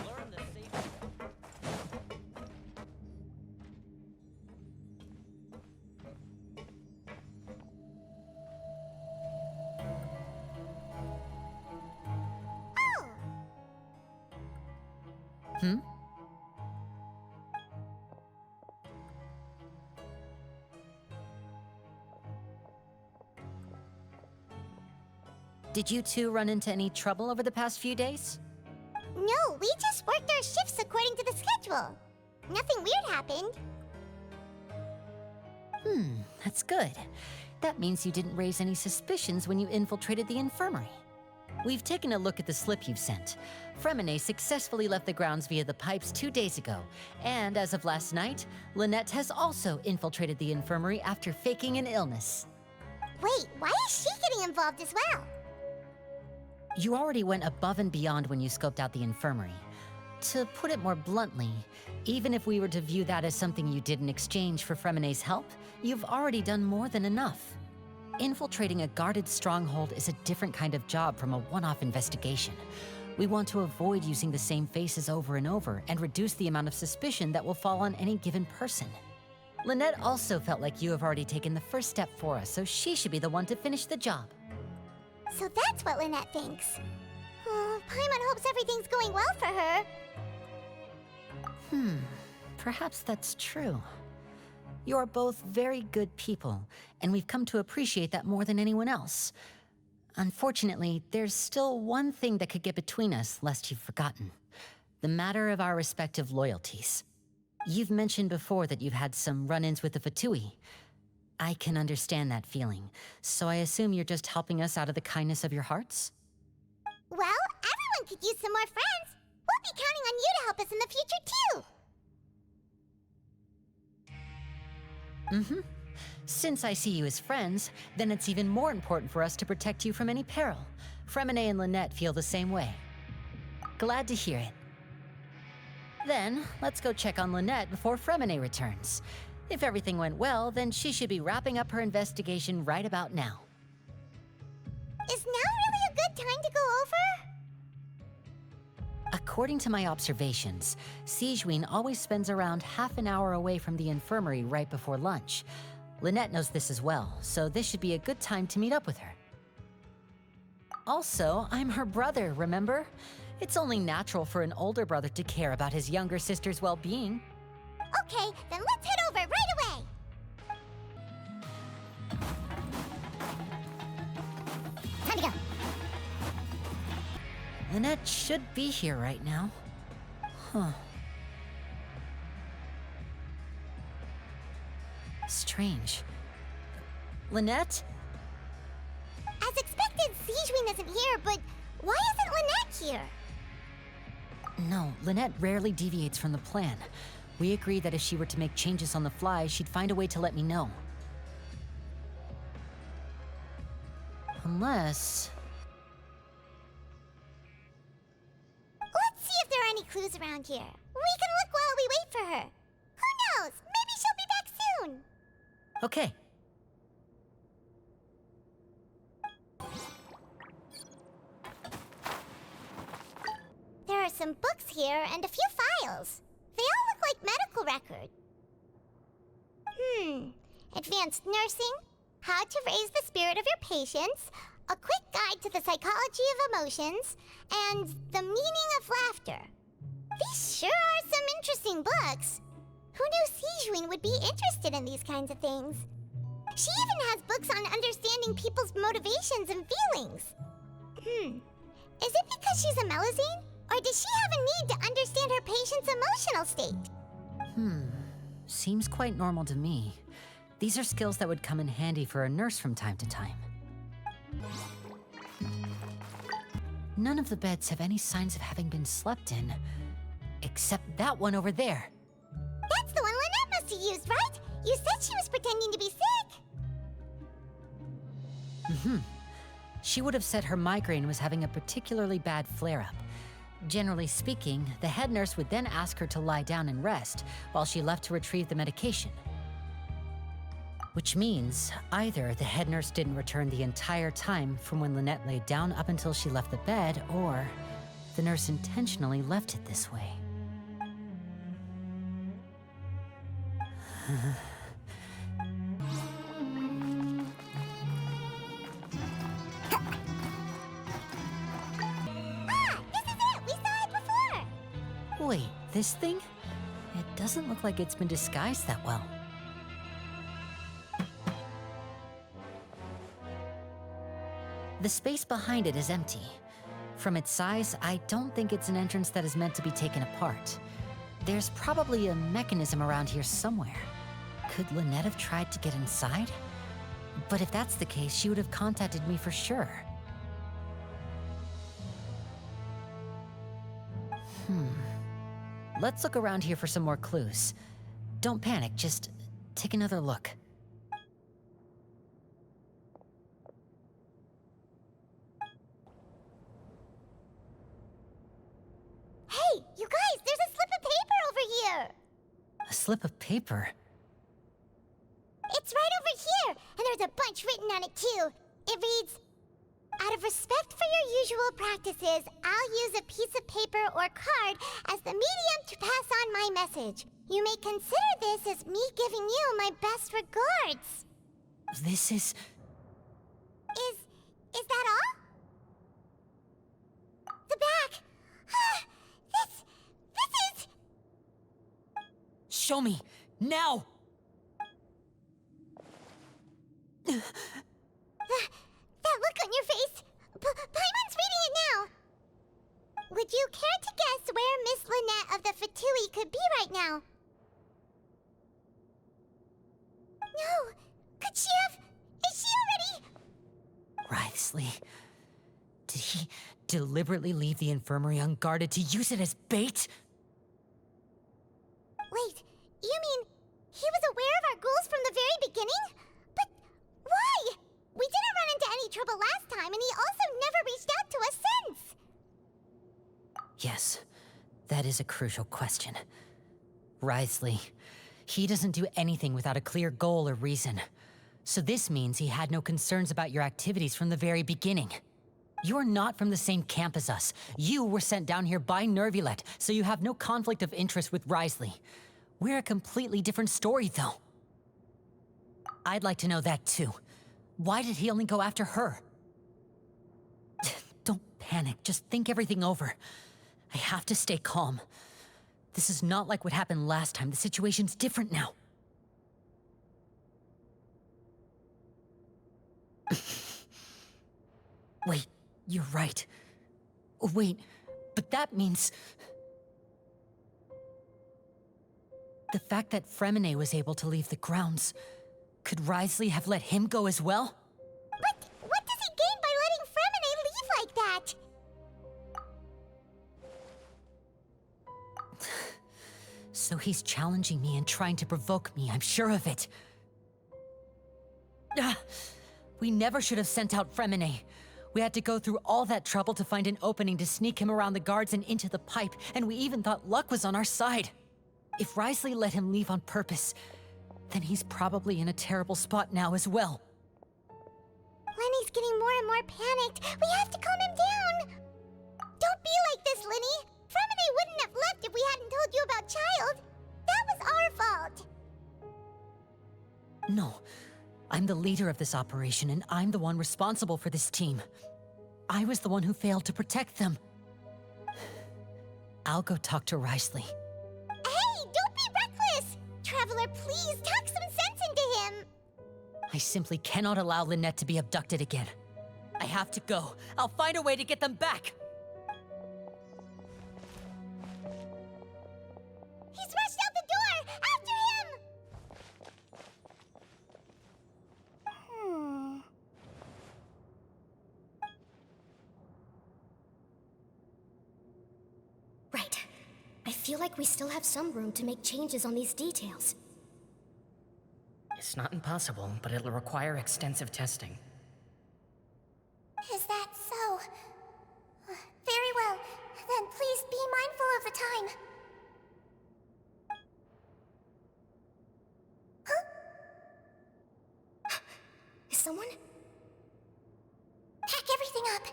Learn the safety. Hmm? Did you two run into any trouble over the past few days? No, we just worked our shifts according to the schedule. Nothing weird happened. That's good. That means you didn't raise any suspicions when you infiltrated the infirmary. We've taken a look at the slip you've sent. Freminet successfully left the grounds via the pipes 2 days ago, and as of last night, Lynette has also infiltrated the infirmary after faking an illness. Wait, why is she getting involved as well? You already went above and beyond when you scoped out the infirmary. To put it more bluntly, even if we were to view that as something you did in exchange for Freminet's help, you've already done more than enough. Infiltrating a guarded stronghold is a different kind of job from a one-off investigation. We want to avoid using the same faces over and over and reduce the amount of suspicion that will fall on any given person. Lynette also felt like you have already taken the first step for us, so she should be the one to finish the job. So that's what Lynette thinks. Oh, Paimon hopes everything's going well for her. Perhaps that's true. You're both very good people, and we've come to appreciate that more than anyone else. Unfortunately, there's still one thing that could get between us, lest you've forgotten. The matter of our respective loyalties. You've mentioned before that you've had some run-ins with the Fatui. I can understand that feeling, so I assume you're just helping us out of the kindness of your hearts? Well, everyone could use some more friends. We'll be counting on you to help us in the future, too. Since I see you as friends, then it's even more important for us to protect you from any peril. Freminet and Lynette feel the same way. Glad to hear it. Then, let's go check on Lynette before Freminet returns. If everything went well, then she should be wrapping up her investigation right about now. Is now really a good time to go over? According to my observations, Sigewinne always spends around half an hour away from the infirmary right before lunch. Lynette knows this as well, so this should be a good time to meet up with her. Also, I'm her brother, remember? It's only natural for an older brother to care about his younger sister's well-being. Okay, then let's head over right away. Time to go. Lynette should be here right now. Strange. Lynette? As expected, Sigewinne isn't here, but why isn't Lynette here? No, Lynette rarely deviates from the plan. We agreed that if she were to make changes on the fly, she'd find a way to let me know. Unless... Let's see if there are any clues around here. We can look while we wait for her. Who knows? Maybe she'll be back soon. Okay. There are some books here and a few files. They all look like medical records. Advanced nursing, how to raise the spirit of your patients, a quick guide to the psychology of emotions, and the meaning of laughter. These sure are some interesting books. Who knew Sigewinne would be interested in these kinds of things? She even has books on understanding people's motivations and feelings. Is it because she's a Melazine? Or does she have a need to understand her patient's emotional state? Seems quite normal to me. These are skills that would come in handy for a nurse from time to time. None of the beds have any signs of having been slept in, except that one over there. That's the one Lynette must have used, right? You said she was pretending to be sick. She would have said her migraine was having a particularly bad flare-up. Generally speaking, the head nurse would then ask her to lie down and rest while she left to retrieve the medication. Which means either the head nurse didn't return the entire time from when Lynette laid down up until she left the bed, or the nurse intentionally left it this way. This is it! We saw it before! Wait, this thing? It doesn't look like it's been disguised that well. The space behind it is empty. From its size, I don't think it's an entrance that is meant to be taken apart. There's probably a mechanism around here somewhere. Could Lynette have tried to get inside? But if that's the case, she would have contacted me for sure. Let's look around here for some more clues. Don't panic, just take another look. Hey, you guys, there's a slip of paper over here! A slip of paper? It's right over here, and there's a bunch written on it too. It reads, "Out of respect for your usual practices, I'll use a piece of paper or card as the medium to pass on my message. You may consider this as me giving you my best regards." This is... Is that all? The back. This is... Show me! Now! That look on your face. Paimon's reading it now. Would you care to guess where Miss Lynette of the Fatui could be right now? No. Could she have... Is she already... Wriothesley. Did he deliberately leave the infirmary unguarded to use it as bait? Wait, you mean he was aware of our goals from the very beginning? But why? We didn't run into any trouble last time, and he also never reached out to us since. Yes, that is a crucial question. Wriothesley, he doesn't do anything without a clear goal or reason. So this means he had no concerns about your activities from the very beginning. You're not from the same camp as us. You were sent down here by Nervulet, so you have no conflict of interest with Wriothesley. We're a completely different story, though. I'd like to know that, too. Why did he only go after her? Don't panic, just think everything over. I have to stay calm. This is not like what happened last time. The situation's different now. Wait, you're right. Wait, but that means... The fact that Freminet was able to leave the grounds, could Wriothesley have let him go as well? But what does he gain by letting Freminet leave like that? So he's challenging me and trying to provoke me, I'm sure of it. We never should have sent out Freminet. We had to go through all that trouble to find an opening to sneak him around the guards and into the pipe, and we even thought luck was on our side. If Wriothesley let him leave on purpose, then he's probably in a terrible spot now as well. Lenny's getting more and more panicked. We have to calm him down. Don't be like this, Lyney. Freminet wouldn't have left if we hadn't told you about Childe. That was our fault. No, I'm the leader of this operation, and I'm the one responsible for this team. I was the one who failed to protect them. I'll go talk to Wriothesley. Hey, don't be reckless! Traveler, please talk some sense into him. I simply cannot allow Lynette to be abducted again. I have to go. I'll find a way to get them back. He's rushed out the door! After him! Right. I feel like we still have some room to make changes on these details. It's not impossible, but it'll require extensive testing. Is that so? Very well. Then please be mindful of the time. Huh? Is someone? Pack everything up.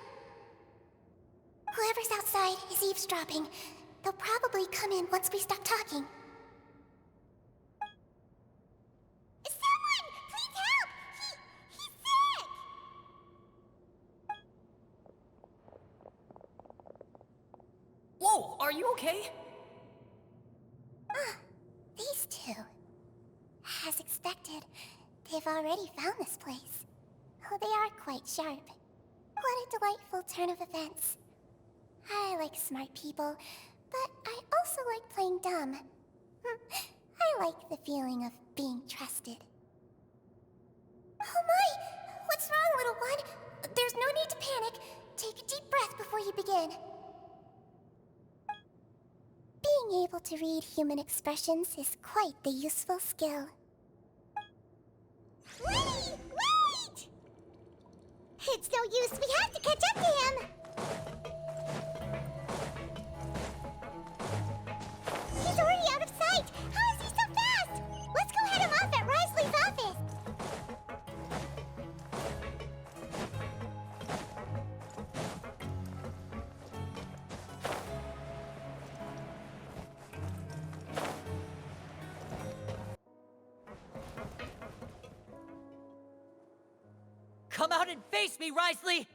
Whoever's outside is eavesdropping. They'll probably come in once we stop talking. Someone! Please help! He's sick! Whoa, are you okay? These two. As expected, they've already found this place. Oh, they are quite sharp. What a delightful turn of events. I like smart people, but I also like playing dumb. I like the feeling of being trusted. Oh my! What's wrong, little one? There's no need to panic. Take a deep breath before you begin. Being able to read human expressions is quite the useful skill. Lyney! Wait! It's no use, we have to catch up to him! He's already out of sight! How is he so fast? Let's go head him off at Risley's office! Come out and face me, Risley!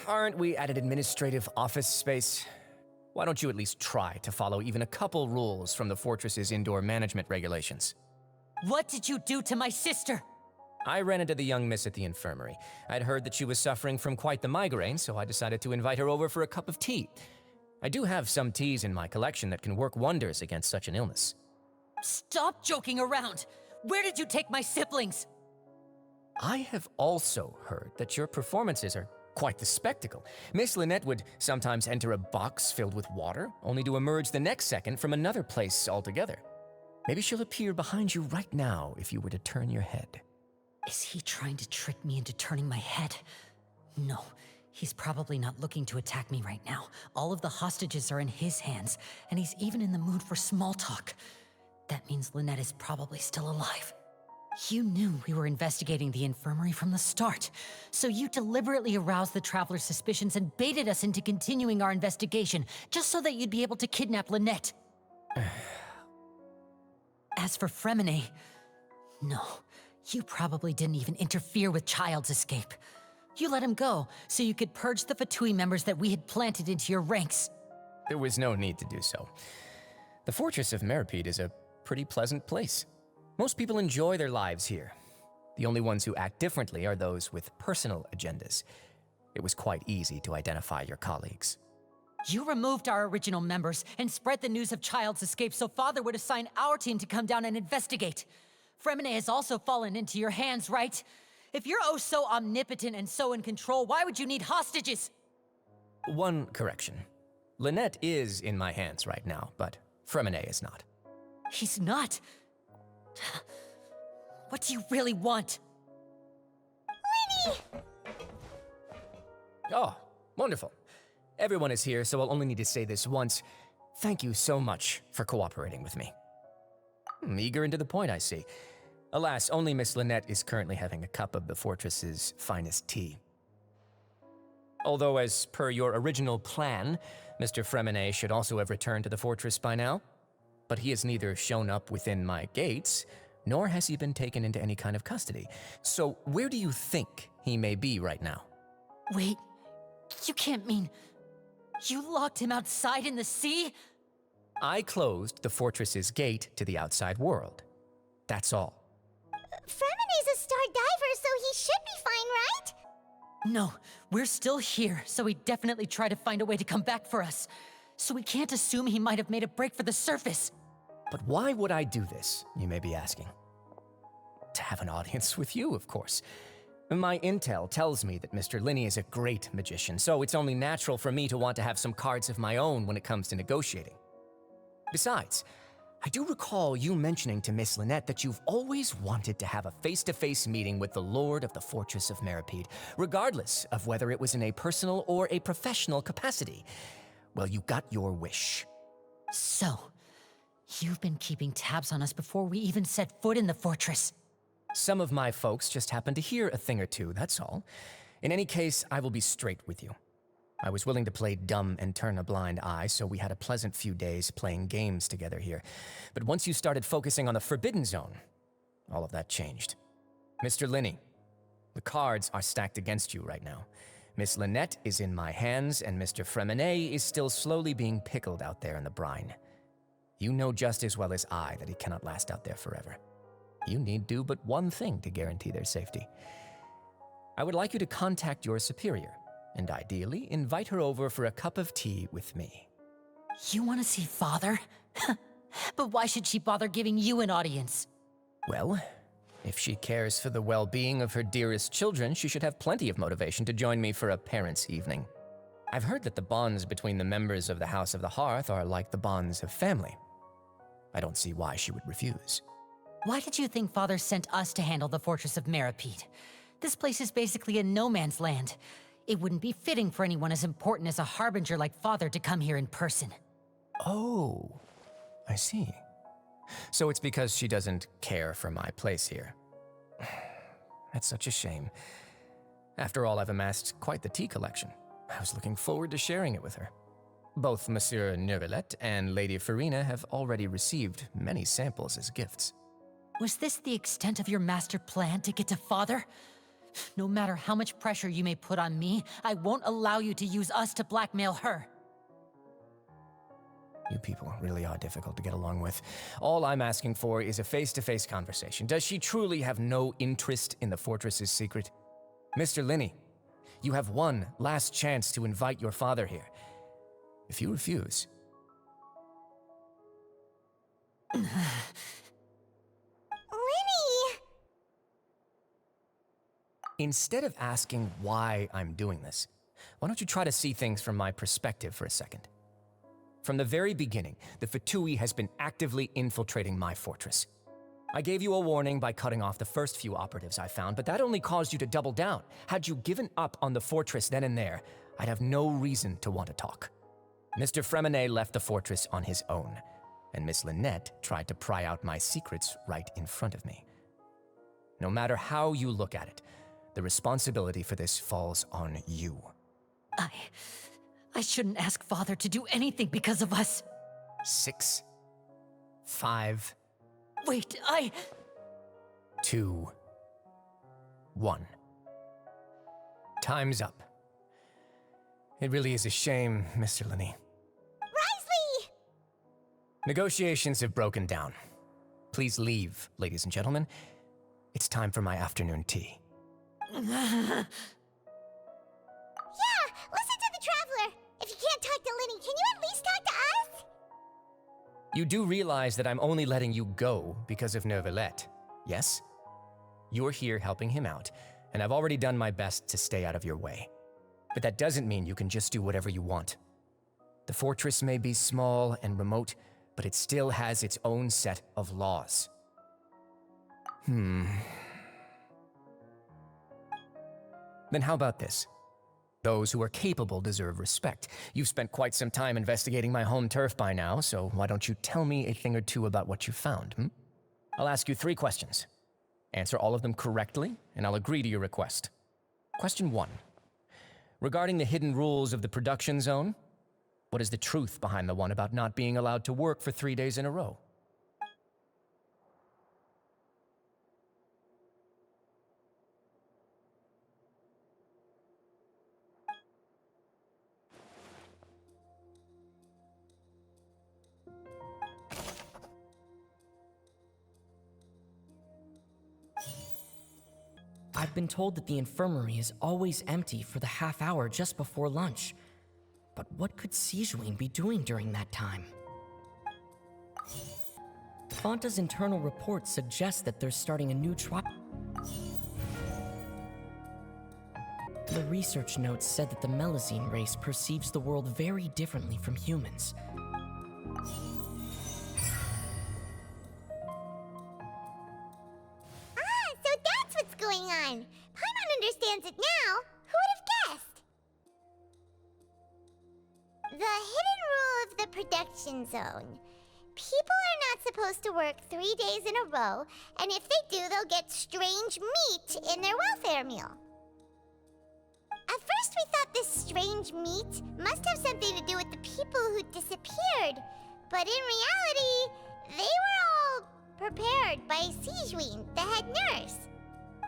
Aren't we at an administrative office space? Why don't you at least try to follow even a couple rules from the fortress's indoor management regulations? What did you do to my sister? I ran into the young miss at the infirmary. I'd heard that she was suffering from quite the migraine, so I decided to invite her over for a cup of tea. I do have some teas in my collection that can work wonders against such an illness. Stop joking around! Where did you take my siblings? I have also heard that your performances are quite the spectacle. Miss Lynette would sometimes enter a box filled with water, only to emerge the next second from another place altogether. Maybe she'll appear behind you right now if you were to turn your head. Is he trying to trick me into turning my head? No, he's probably not looking to attack me right now. All of the hostages are in his hands, and he's even in the mood for small talk. That means Lynette is probably still alive. You knew we were investigating the infirmary from the start, so you deliberately aroused the Traveler's suspicions and baited us into continuing our investigation, just so that you'd be able to kidnap Lynette. As for Freminet, no, you probably didn't even interfere with Childe's escape. You let him go, so you could purge the Fatui members that we had planted into your ranks. There was no need to do so. The Fortress of Meripede is a pretty pleasant place. Most people enjoy their lives here. The only ones who act differently are those with personal agendas. It was quite easy to identify your colleagues. You removed our original members and spread the news of Childe's escape so Father would assign our team to come down and investigate. Freminet has also fallen into your hands, right? If you're oh so omnipotent and so in control, why would you need hostages? One correction. Lynette is in my hands right now, but Freminet is not. He's not. What do you really want? Lyney! Oh, wonderful. Everyone is here, so I'll only need to say this once. Thank you so much for cooperating with me. Eager and to the point, I see. Alas, only Miss Lynette is currently having a cup of the fortress's finest tea. Although, as per your original plan, Mr. Freminet should also have returned to the fortress by now. But he has neither shown up within my gates, nor has he been taken into any kind of custody. So where do you think he may be right now? Wait, you can't mean... You locked him outside in the sea? I closed the fortress's gate to the outside world. That's all. Freminet's a star diver, so he should be fine, right? No, we're still here, so he definitely tried to find a way to come back for us. So we can't assume he might have made a break for the surface. But why would I do this, you may be asking? To have an audience with you, of course. My intel tells me that Mr. Lyney is a great magician, so it's only natural for me to want to have some cards of my own when it comes to negotiating. Besides, I do recall you mentioning to Miss Lynette that you've always wanted to have a face-to-face meeting with the Lord of the Fortress of Meripede, regardless of whether it was in a personal or a professional capacity. Well, you got your wish. So, you've been keeping tabs on us before we even set foot in the fortress. Some of my folks just happened to hear a thing or two, that's all. In any case, I will be straight with you. I was willing to play dumb and turn a blind eye, so we had a pleasant few days playing games together here. But once you started focusing on the Forbidden Zone, all of that changed. Mr. Lyney, the cards are stacked against you right now. Miss Lynette is in my hands, and Mr. Freminet is still slowly being pickled out there in the brine. You know just as well as I that he cannot last out there forever. You need do but one thing to guarantee their safety. I would like you to contact your superior, and ideally invite her over for a cup of tea with me. You want to see Father? But why should she bother giving you an audience? Well, if she cares for the well-being of her dearest children, she should have plenty of motivation to join me for a parents' evening. I've heard that the bonds between the members of the House of the Hearth are like the bonds of family. I don't see why she would refuse. Why did you think Father sent us to handle the Fortress of Meripede? This place is basically a no-man's land. It wouldn't be fitting for anyone as important as a Harbinger like Father to come here in person. Oh, I see. So it's because she doesn't care for my place here. That's such a shame. After all, I've amassed quite the tea collection. I was looking forward to sharing it with her. Both Monsieur Neuvillette and Lady Farina have already received many samples as gifts. Was this the extent of your master plan to get to Father? No matter how much pressure you may put on me, I won't allow you to use us to blackmail her. You people really are difficult to get along with. All I'm asking for is a face-to-face conversation. Does she truly have no interest in the fortress's secret? Mr. Lyney, you have one last chance to invite your father here. If you refuse... Lyney! Instead of asking why I'm doing this, why don't you try to see things from my perspective for a second? From the very beginning, the Fatui has been actively infiltrating my fortress. I gave you a warning by cutting off the first few operatives I found, but that only caused you to double down. Had you given up on the fortress then and there, I'd have no reason to want to talk. Mr. Freminet left the fortress on his own, and Miss Lynette tried to pry out my secrets right in front of me. No matter how you look at it, the responsibility for this falls on you. I shouldn't ask Father to do anything because of us. 6, 5, Wait, 2, 1. Time's up. It really is a shame, Mr. Lyney. Risley! Negotiations have broken down. Please leave, ladies and gentlemen. It's time for my afternoon tea. Yeah, listen to the Traveler. If you can't talk to Lyney, can you at least talk to us? You do realize that I'm only letting you go because of Neuvillette, yes? You're here helping him out, and I've already done my best to stay out of your way. But that doesn't mean you can just do whatever you want. The fortress may be small and remote, but it still has its own set of laws. Then how about this? Those who are capable deserve respect. You've spent quite some time investigating my home turf by now, so why don't you tell me a thing or two about what you found, I'll ask you 3 questions. Answer all of them correctly, and I'll agree to your request. Question 1. Regarding the hidden rules of the production zone, what is the truth behind the one about not being allowed to work for 3 days in a row? I've been told that the infirmary is always empty for the half hour just before lunch. But what could Sijuin be doing during that time? Fanta's internal report suggests that they're starting a new trial. The research notes said that the Melazine race perceives the world very differently from humans. So that's what's going on. Paimon understands it now. Who would have guessed? The hidden rule of the production zone. People are not supposed to work 3 days in a row, and if they do, they'll get strange meat in their welfare meal. we thought this strange meat must have something to do with the people who disappeared. But in reality, they were all prepared by Sigewinne, the head nurse.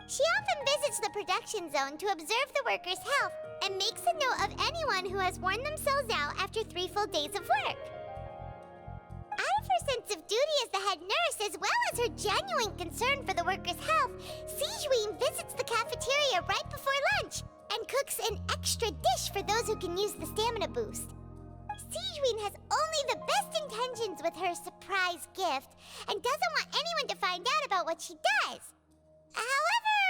She often visits the production zone to observe the workers' health and makes a note of anyone who has worn themselves out after 3 full days of work. Out of her sense of duty as the head nurse, as well as her genuine concern for the workers' health, Sigewinne visits the cafeteria right before lunch and cooks an extra dish for those who can use the stamina boost. Sigewinne has only the best intentions with her surprise gift and doesn't want anyone to find out about what she does. However,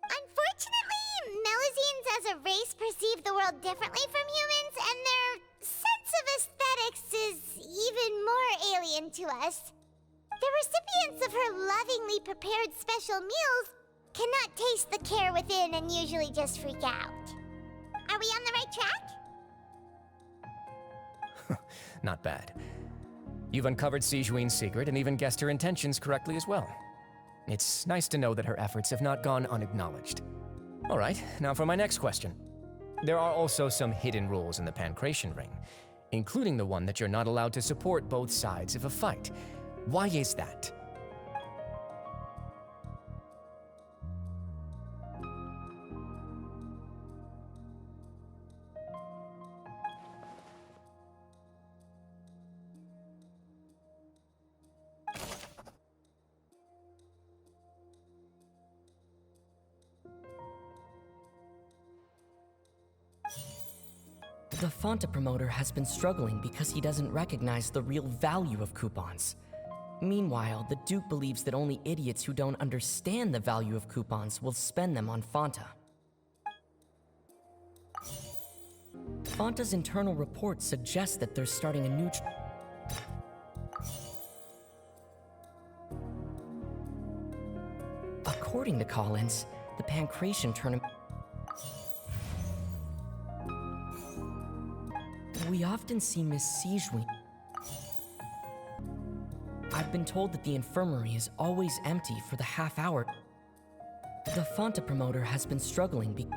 unfortunately, Melusines as a race perceive the world differently from humans, and their sense of aesthetics is even more alien to us. The recipients of her lovingly prepared special meals cannot taste the care within and usually just freak out. Are we on the right track? Not bad. You've uncovered Sigewinne's secret and even guessed her intentions correctly as well. It's nice to know that her efforts have not gone unacknowledged. All right, now for my next question. There are also some hidden rules in the Pancration Ring, including the one that you're not allowed to support both sides of a fight. Why is that? The Fonta promoter has been struggling because he doesn't recognize the real value of coupons. Meanwhile, the Duke believes that only idiots who don't understand the value of coupons will spend them on Fonta. Fonta's internal report suggests that they're starting a new According to Collins, the Pancration tournament. We often see Miss Sigewinne. I've been told that the infirmary is always empty for the half hour. The Fonta promoter has been struggling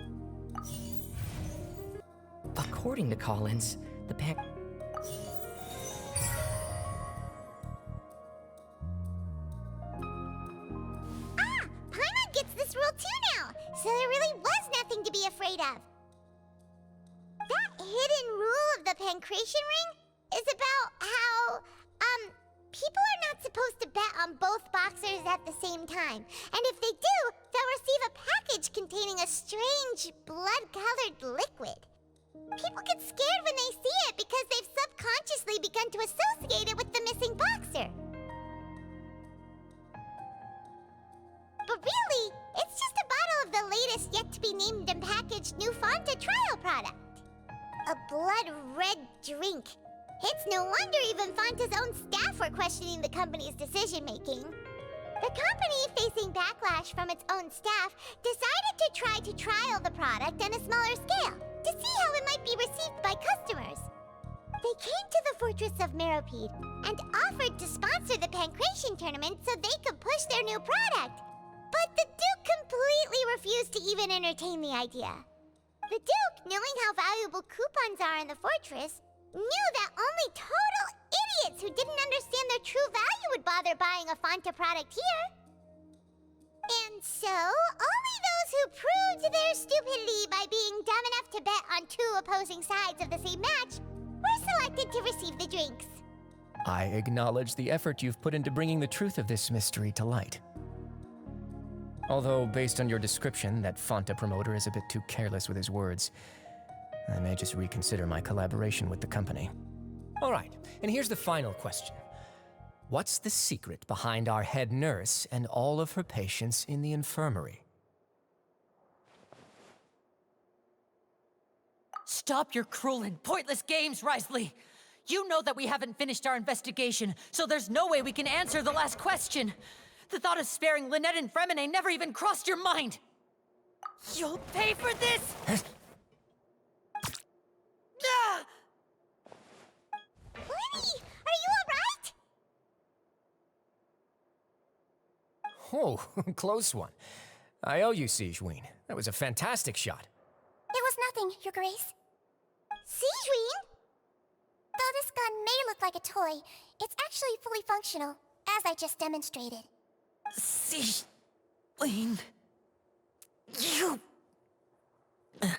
According to Collins, the Paimon gets this rule too now, so there really was nothing to be afraid of. That hidden rule of the Pancration Ring is about how, people are not supposed to bet on both boxers at the same time. And if they do, they'll receive a package containing a strange, blood-colored liquid. People get scared when they see it because they've subconsciously begun to associate it with the missing boxer. But really, it's just a bottle of the latest yet-to-be-named and packaged new Fonta trial product. A blood-red drink. It's no wonder even Fonta's own staff were questioning the company's decision-making. The company, facing backlash from its own staff, decided to try to trial the product on a smaller scale to see how it might be received by customers. They came to the fortress of Meropide and offered to sponsor the Pancration tournament so they could push their new product. But the Duke completely refused to even entertain the idea. The Duke, knowing how valuable coupons are in the fortress, knew that only total idiots who didn't understand their true value would bother buying a Fonta product here. And so, only those who proved their stupidity by being dumb enough to bet on 2 opposing sides of the same match were selected to receive the drinks. I acknowledge the effort you've put into bringing the truth of this mystery to light. Although, based on your description, that Fonta promoter is a bit too careless with his words, I may just reconsider my collaboration with the company. All right, and here's the final question. What's the secret behind our head nurse and all of her patients in the infirmary? Stop your cruel and pointless games, Risley! You know that we haven't finished our investigation, so there's no way we can answer the last question. The thought of sparing Lynette and Freminet never even crossed your mind! You'll pay for this! Ah! Lyney, are you alright? Oh, close one. I owe you, Sigewinne. That was a fantastic shot. It was nothing, Your Grace. Sigewinne? Though this gun may look like a toy, it's actually fully functional, as I just demonstrated. Sigewinne... You... Not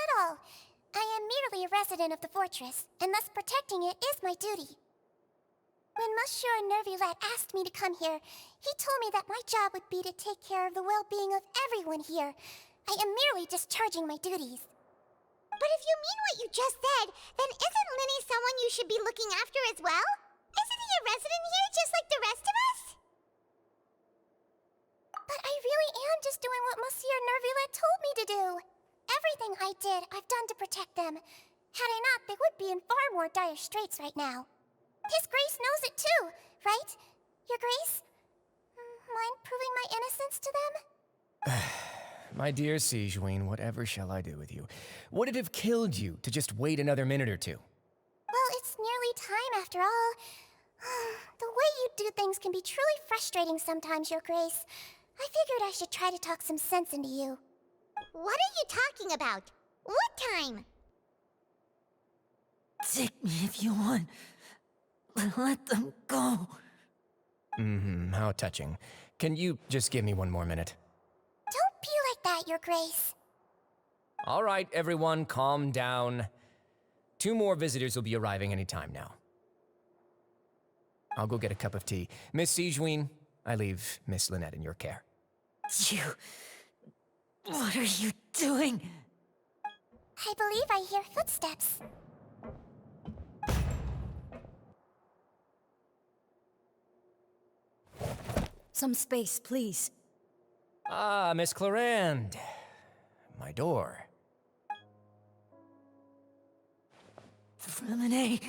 at all. I am merely a resident of the fortress, and thus protecting it is my duty. When Monsieur Nervulette asked me to come here, he told me that my job would be to take care of the well-being of everyone here. I am merely discharging my duties. But if you mean what you just said, then isn't Lyney someone you should be looking after as well? Isn't he a resident here just like the rest of us? But I really am just doing what Monsieur Nervulette told me to do. Everything I did, I've done to protect them. Had I not, they would be in far more dire straits right now. His Grace knows it too, right? Your Grace? Mind proving my innocence to them? My dear Sigewinne, whatever shall I do with you? Would it have killed you to just wait another minute or two? Well, it's nearly time after all. The way you do things can be truly frustrating sometimes, Your Grace. I figured I should try to talk some sense into you. What are you talking about? What time? Take me if you want. Let them go. How touching. Can you just give me one more minute? Don't be like that, Your Grace. All right, everyone, calm down. 2 more visitors will be arriving any time now. I'll go get a cup of tea. Miss Sigewinne, I leave Miss Lynette in your care. You... What are you doing? I believe I hear footsteps. Some space, please. Ah, Miss Clarande. My door. Freminet...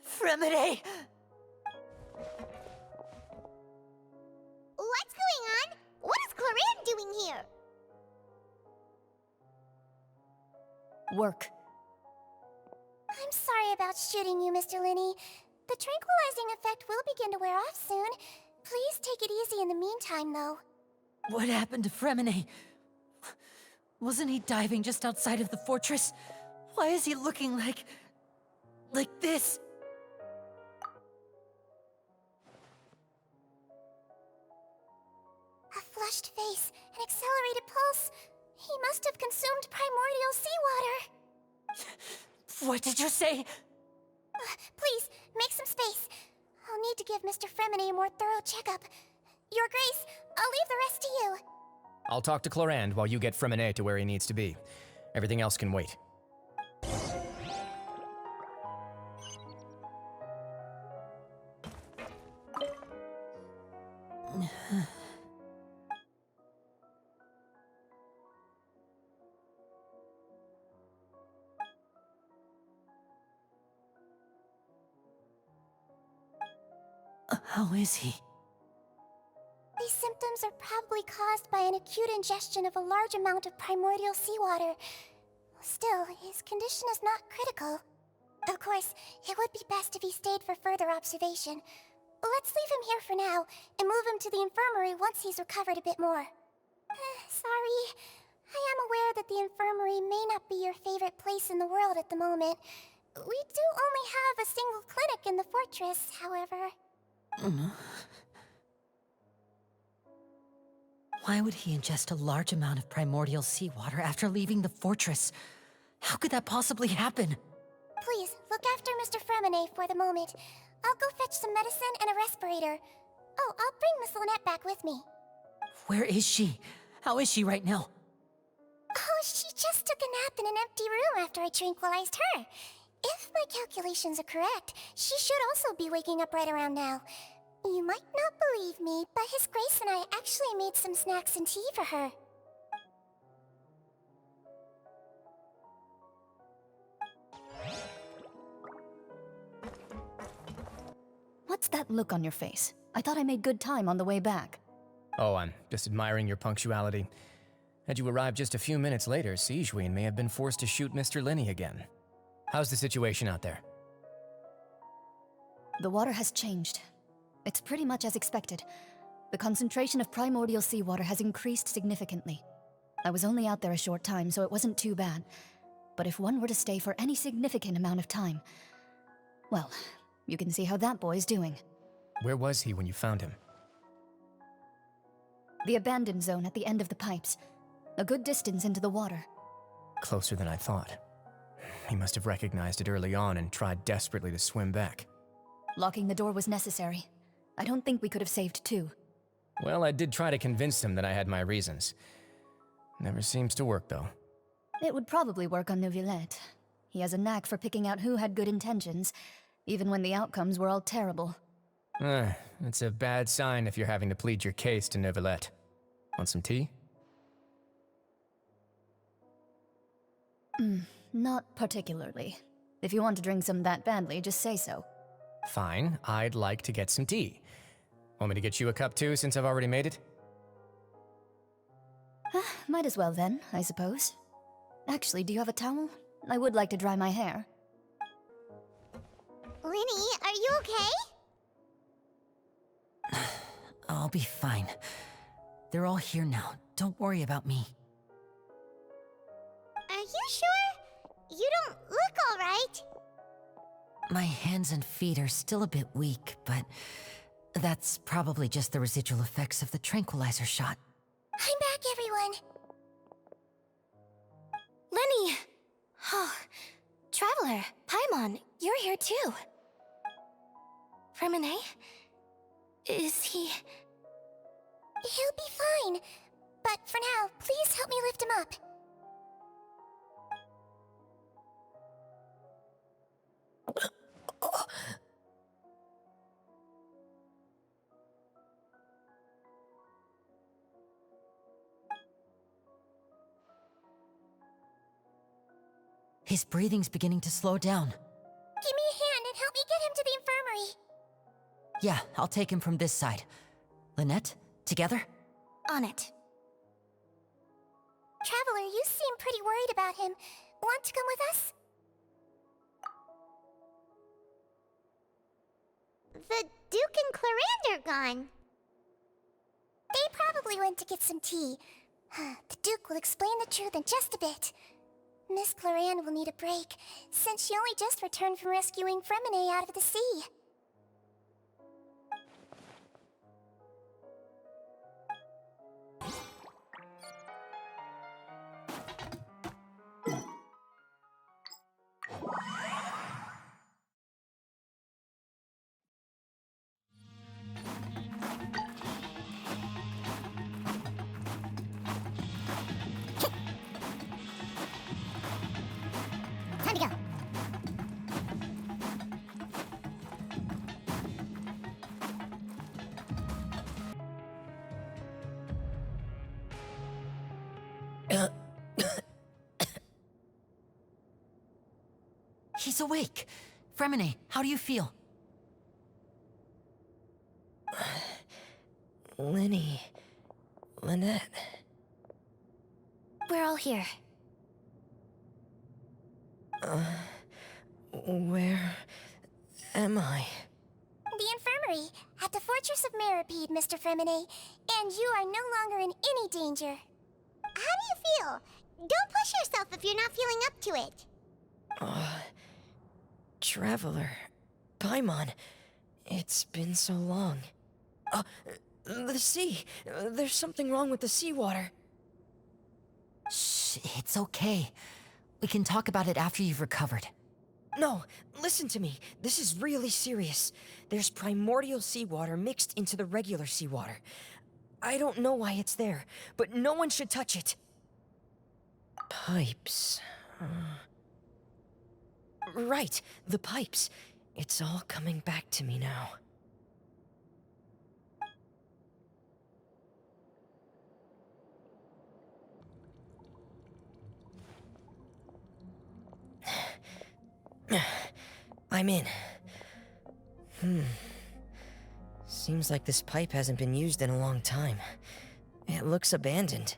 Freminet... What's going on? What is Clarande doing here? Work. I'm sorry about shooting you, Mr. Lyney. The tranquilizing effect will begin to wear off soon. Please take it easy in the meantime, though. What happened to Freminet? Wasn't he diving just outside of the fortress? Why is he looking like this? A flushed face, an accelerated pulse. He must have consumed primordial seawater. What did you say? Please, make some space. I'll need to give Mr. Freminet a more thorough checkup. Your Grace, I'll leave the rest to you. I'll talk to Clarande while you get Freminet to where he needs to be. Everything else can wait. How is he? These symptoms are probably caused by an acute ingestion of a large amount of primordial seawater. Still, his condition is not critical. Of course, it would be best if he stayed for further observation. Let's leave him here for now, and move him to the infirmary once he's recovered a bit more. Sorry. I am aware that the infirmary may not be your favorite place in the world at the moment. We do only have a single clinic in the fortress, however. Why would he ingest a large amount of primordial seawater after leaving the fortress? How could that possibly happen? Please, look after Mr. Freminet for the moment. I'll go fetch some medicine and a respirator. Oh, I'll bring Miss Lynette back with me. Where is she? How is she right now? Oh, she just took a nap in an empty room after I tranquilized her. If my calculations are correct, she should also be waking up right around now. You might not believe me, but His Grace and I actually made some snacks and tea for her. What's that look on your face? I thought I made good time on the way back. Oh, I'm just admiring your punctuality. Had you arrived just a few minutes later, Sigewinne may have been forced to shoot Mr. Lyney again. How's the situation out there? The water has changed. It's pretty much as expected. The concentration of primordial seawater has increased significantly. I was only out there a short time, so it wasn't too bad. But if one were to stay for any significant amount of time, well, you can see how that boy's doing. Where was he when you found him? The abandoned zone at the end of the pipes. A good distance into the water. Closer than I thought. He must have recognized it early on and tried desperately to swim back. Locking the door was necessary. I don't think we could have saved two. Well, I did try to convince him that I had my reasons. Never seems to work, though. It would probably work on Neuvillette. He has a knack for picking out who had good intentions, even when the outcomes were all terrible. It's a bad sign if you're having to plead your case to Neuvillette. Want some tea? Not particularly. If you want to drink some that badly, just say so. Fine, I'd like to get some tea. Want me to get you a cup too, since I've already made it? Might as well then, I suppose. Actually, do you have a towel? I would like to dry my hair. Lyney, are you okay? I'll be fine. They're all here now. Don't worry about me. Are you sure? You don't look alright. My hands and feet are still a bit weak, but that's probably just the residual effects of the tranquilizer shot. I'm back, everyone. Lyney! Oh, Traveler, Paimon, you're here too. Freminet? Is he... He'll be fine. But for now, please help me lift him up. His breathing's beginning to slow down. Give me a hand and help me get him to the infirmary. Yeah, I'll take him from this side. Lynette, together? On it. Traveler, you seem pretty worried about him. Want to come with us? The Duke and Clarande are gone. They probably went to get some tea. The Duke will explain the truth in just a bit. Miss Clarande will need a break, since she only just returned from rescuing Freminet out of the sea. Time to go. He's awake. Freminet, how do you feel? Lyney... Lynette... We're all here. Where... am I? The infirmary, at the Fortress of Meripede, Mr. Freminet, and you are no longer in any danger. How do you feel? Don't push yourself if you're not feeling up to it. Traveler... Paimon... It's been so long. The sea! There's something wrong with the seawater. Shh, it's okay. We can talk about it after you've recovered. No, listen to me. This is really serious. There's primordial seawater mixed into the regular seawater. I don't know why it's there, but no one should touch it. Pipes... Right, the pipes. It's all coming back to me now. I'm in. Seems like this pipe hasn't been used in a long time. It looks abandoned.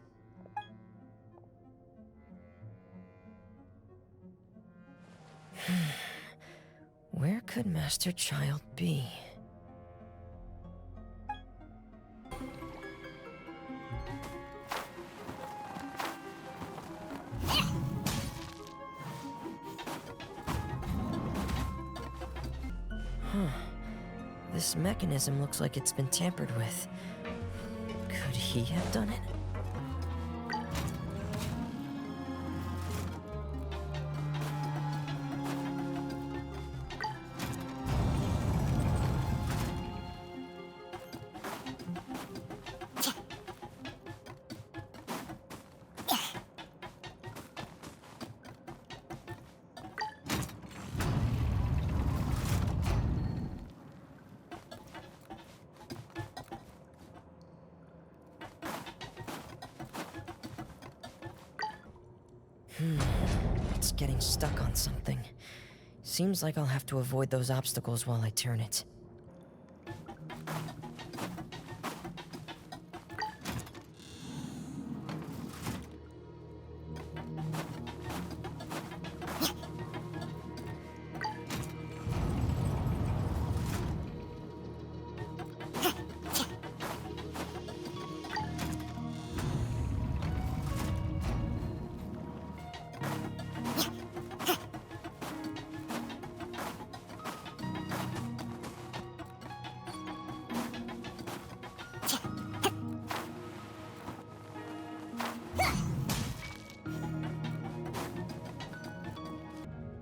Where could Master Childe be? This mechanism looks like it's been tampered with. Could he have done it? It's getting stuck on something. Seems like I'll have to avoid those obstacles while I turn it.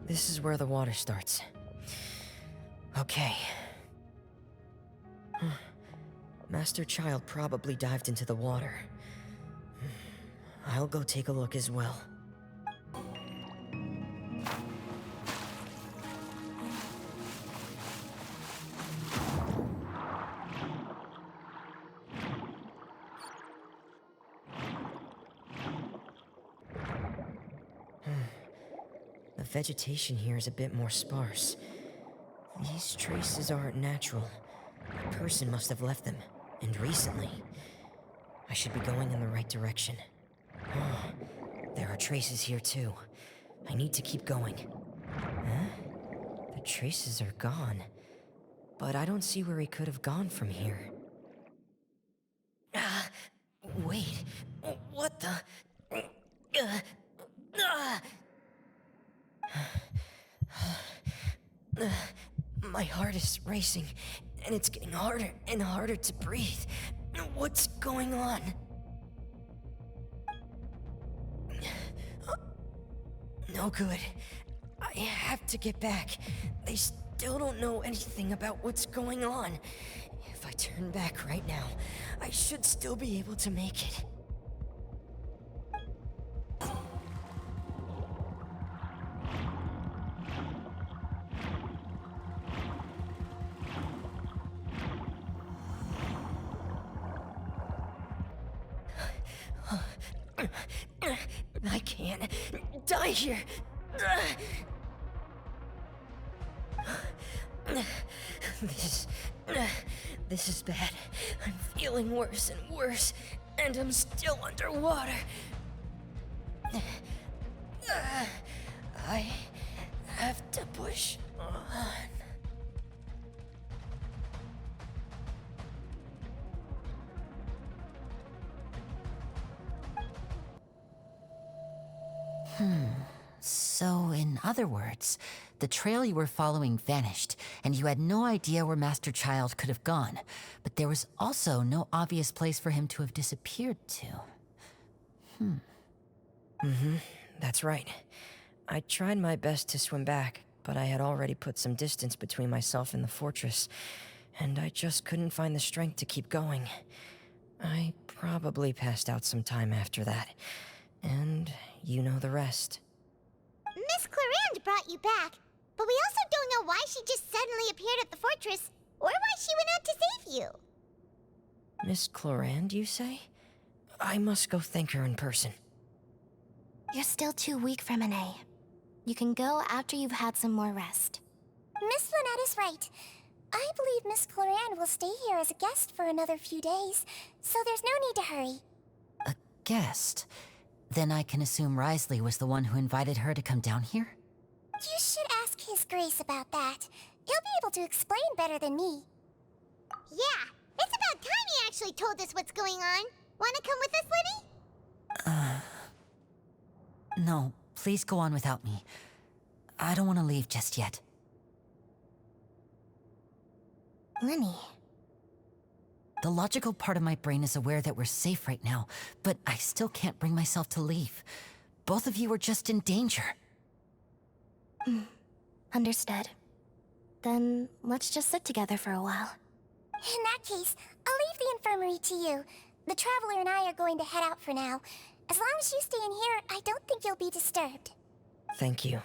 This is where the water starts. Okay. Master Childe probably dived into the water. I'll go take a look as well. The vegetation here is a bit more sparse. These traces aren't natural. A person must have left them, and recently. I should be going in the right direction. There are traces here too. I need to keep going. The traces are gone, but I don't see where he could have gone from here. Wait, what the? My heart is racing, and it's getting harder and harder to breathe. What's going on? No good. I have to get back. They still don't know anything about what's going on. If I turn back right now, I should still be able to make it. I can't die here. This is bad. I'm feeling worse and worse, and I'm still underwater. I have to push on. So, in other words, the trail you were following vanished, and you had no idea where Master Childe could have gone, but there was also no obvious place for him to have disappeared to. That's right. I tried my best to swim back, but I had already put some distance between myself and the fortress, and I just couldn't find the strength to keep going. I probably passed out some time after that, and you know the rest. Miss Clarande brought you back, but we also don't know why she just suddenly appeared at the fortress, or why she went out to save you. Miss Clarande, you say? I must go thank her in person. You're still too weak, Freminet. You can go after you've had some more rest. Miss Lynette is right. I believe Miss Clarande will stay here as a guest for another few days, so there's no need to hurry. A guest? Then I can assume Risley was the one who invited her to come down here? You should ask His Grace about that. He'll be able to explain better than me. Yeah, it's about time he actually told us what's going on. Wanna come with us, Lyney? No, please go on without me. I don't want to leave just yet. Lyney. The logical part of my brain is aware that we're safe right now, but I still can't bring myself to leave. Both of you are just in danger. Understood. Then let's just sit together for a while. In that case, I'll leave the infirmary to you. The Traveler and I are going to head out for now. As long as you stay in here, I don't think you'll be disturbed. Thank you.